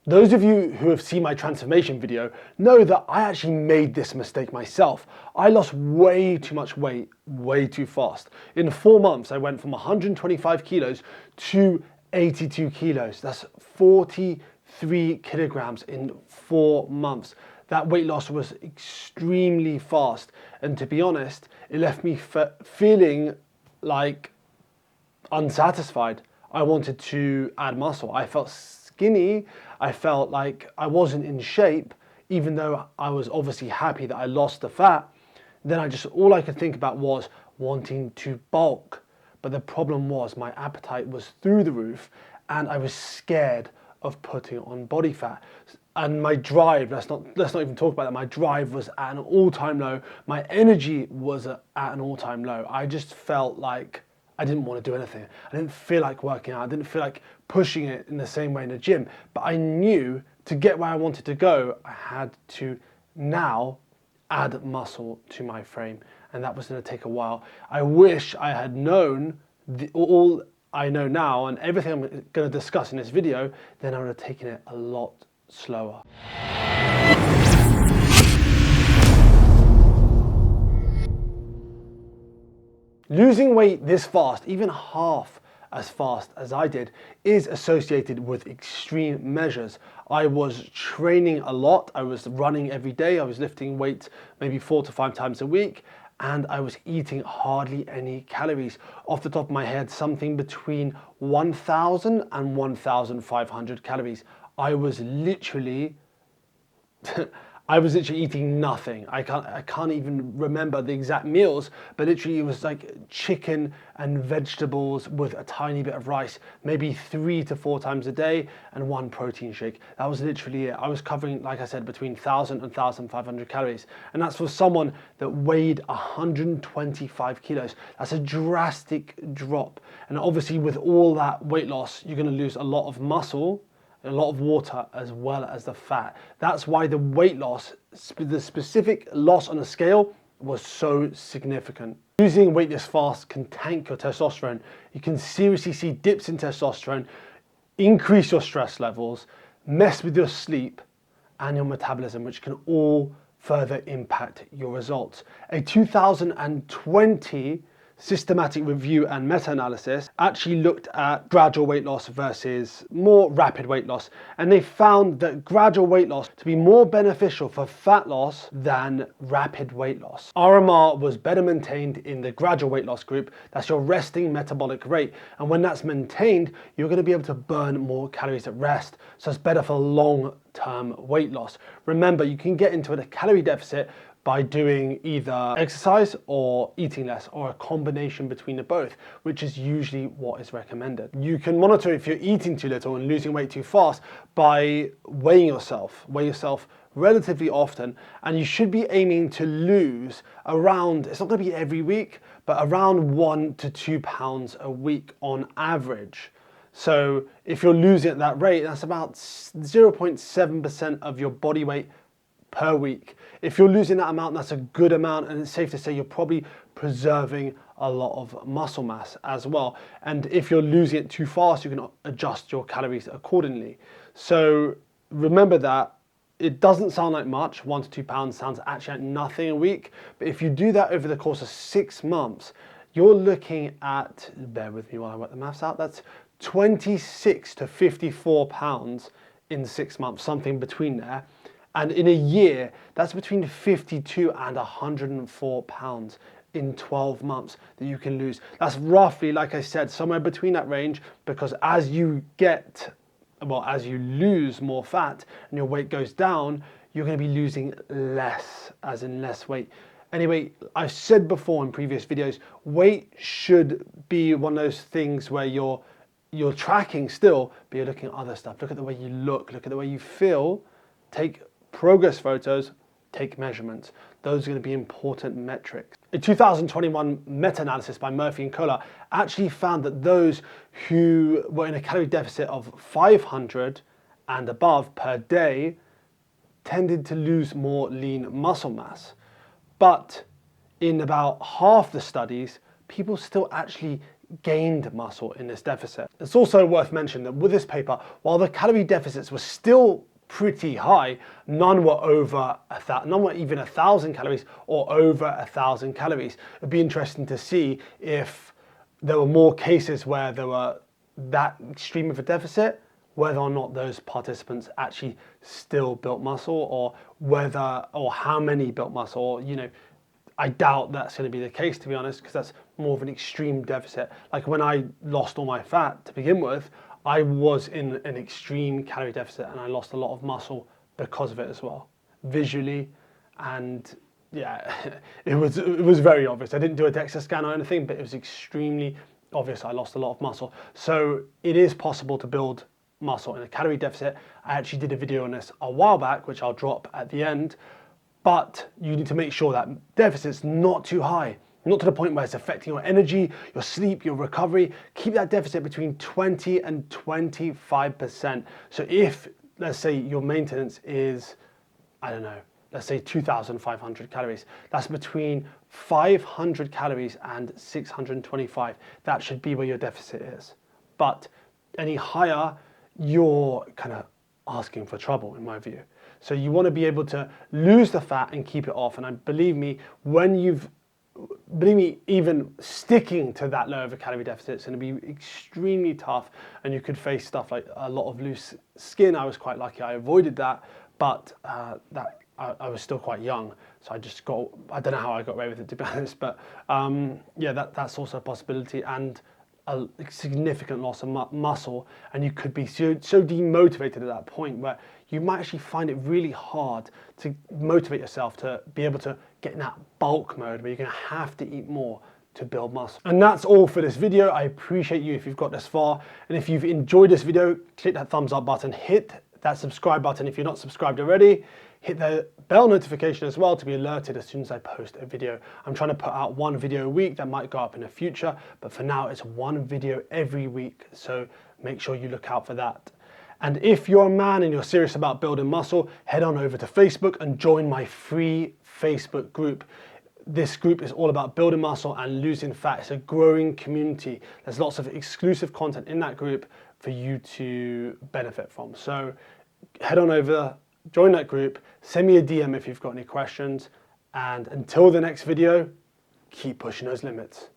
Those of you who have seen my transformation video know that I actually made this mistake myself. I lost way too much weight, way too fast. In 4 months, I went from 125 kilos to 82 kilos. That's 43 kilograms in 4 months. That weight loss was extremely fast. And to be honest, it left me feeling like unsatisfied. I wanted to add muscle. I felt skinny. I felt like I wasn't in shape, even though I was obviously happy that I lost the fat. Then all I could think about was wanting to bulk. But the problem was my appetite was through the roof and I was scared of putting on body fat. And my drive, let's not even talk about that. My drive was at an all-time low. My energy was at an all-time low. I just felt like I didn't want to do anything. I didn't feel like working out. I didn't feel like pushing it in the same way in the gym. But I knew to get where I wanted to go, I had to now add muscle to my frame. And that was going to take a while. I wish I had known all I know now and everything I'm going to discuss in this video, then I would have taken it a lot slower. Losing weight this fast, even half as fast as I did, is associated with extreme measures. I was training a lot, I was running every day, I was lifting weights maybe 4 to 5 times a week, and I was eating hardly any calories. Off the top of my head, something between 1,000 and 1,500 calories. I was literally eating nothing. I can't even remember the exact meals, but literally it was like chicken and vegetables with a tiny bit of rice, maybe 3 to 4 times a day, and 1 protein shake. That was literally it. I was covering, like I said, between 1,000 and 1,500 calories. And that's for someone that weighed 125 kilos. That's a drastic drop. And obviously with all that weight loss, you're gonna lose a lot of muscle, a lot of water, as well as the fat. That's why the weight loss, the specific loss on the scale, was so significant. Losing weight this fast can tank your testosterone. You can seriously see dips in testosterone, increase your stress levels, mess with your sleep and your metabolism, which can all further impact your results. A 2020 systematic review and meta-analysis actually looked at gradual weight loss versus more rapid weight loss, and they found that gradual weight loss to be more beneficial for fat loss than rapid weight loss. RMR was better maintained in the gradual weight loss group. That's your resting metabolic rate, and when that's maintained, you're going to be able to burn more calories at rest, so it's better for long-term weight loss. Remember, you can get into a calorie deficit by doing either exercise or eating less, or a combination between the both, which is usually what is recommended. You can monitor if you're eating too little and losing weight too fast by weighing yourself. Weigh yourself relatively often, and you should be aiming to lose around, it's not going to be every week, but around 1 to 2 pounds a week on average. So if you're losing at that rate, that's about 0.7% of your body weight per week. If you're losing that amount, that's a good amount, and it's safe to say you're probably preserving a lot of muscle mass as well. And if you're losing it too fast, you can adjust your calories accordingly. So remember that it doesn't sound like much. 1 to 2 pounds sounds actually like nothing a week, but if you do that over the course of 6 months, you're looking at, bear with me while I work the maths out, that's 26 to 54 pounds in 6 months, something between there. And in a year, that's between 52 and 104 pounds in 12 months that you can lose. That's roughly, like I said, somewhere between that range, because as you lose more fat and your weight goes down, you're going to be losing less, as in less weight. Anyway, I've said before in previous videos, weight should be one of those things where you're tracking still, but you're looking at other stuff. Look at the way you look at the way you feel, take progress photos, take measurements. Those are going to be important metrics. A 2021 meta-analysis by Murphy and Kohler actually found that those who were in a calorie deficit of 500 and above per day tended to lose more lean muscle mass. But in about half the studies, people still actually gained muscle in this deficit. It's also worth mentioning that with this paper, while the calorie deficits were still pretty high, none were even 1,000 calories or over 1,000 calories. It'd be interesting to see if there were more cases where there were that extreme of a deficit, whether or not those participants actually still built muscle, or how many built muscle. Or, you know, I doubt that's going to be the case, to be honest, because that's more of an extreme deficit. Like when I lost all my fat to begin with, I was in an extreme calorie deficit and I lost a lot of muscle because of it as well, visually. And yeah, it was very obvious. I didn't do a DEXA scan or anything, but it was extremely obvious I lost a lot of muscle. So it is possible to build muscle in a calorie deficit. I actually did a video on this a while back, which I'll drop at the end, but you need to make sure that deficit's not too high, not to the point where it's affecting your energy, your sleep, your recovery. Keep that deficit between 20 and 25%. So if, let's say, your maintenance is, I don't know, let's say 2,500 calories, that's between 500 calories and 625. That should be where your deficit is. But any higher, you're kind of asking for trouble, in my view. So you want to be able to lose the fat and keep it off. And believe me, even sticking to that low of a calorie deficit is going to be extremely tough, and you could face stuff like a lot of loose skin. I was quite lucky I avoided that, but I was still quite young, so I don't know how I got away with it, to be honest, but yeah, that's also a possibility, and a significant loss of muscle, and you could be so demotivated at that point where you might actually find it really hard to motivate yourself to be able to get in that bulk mode where you're going to have to eat more to build muscle. And that's all for this video. I appreciate you if you've got this far, and if you've enjoyed this video, click that thumbs up button, hit that subscribe button if you're not subscribed already, hit the bell notification as well to be alerted as soon as I post a video. I'm trying to put out one video a week. That might go up in the future, but for now it's one video every week, so make sure you look out for that. And if you're a man and you're serious about building muscle, head on over to Facebook and join my free Facebook group. This group is all about building muscle and losing fat. It's a growing community. There's lots of exclusive content in that group for you to benefit from. So head on over, join that group, send me a DM if you've got any questions, and until the next video, keep pushing those limits.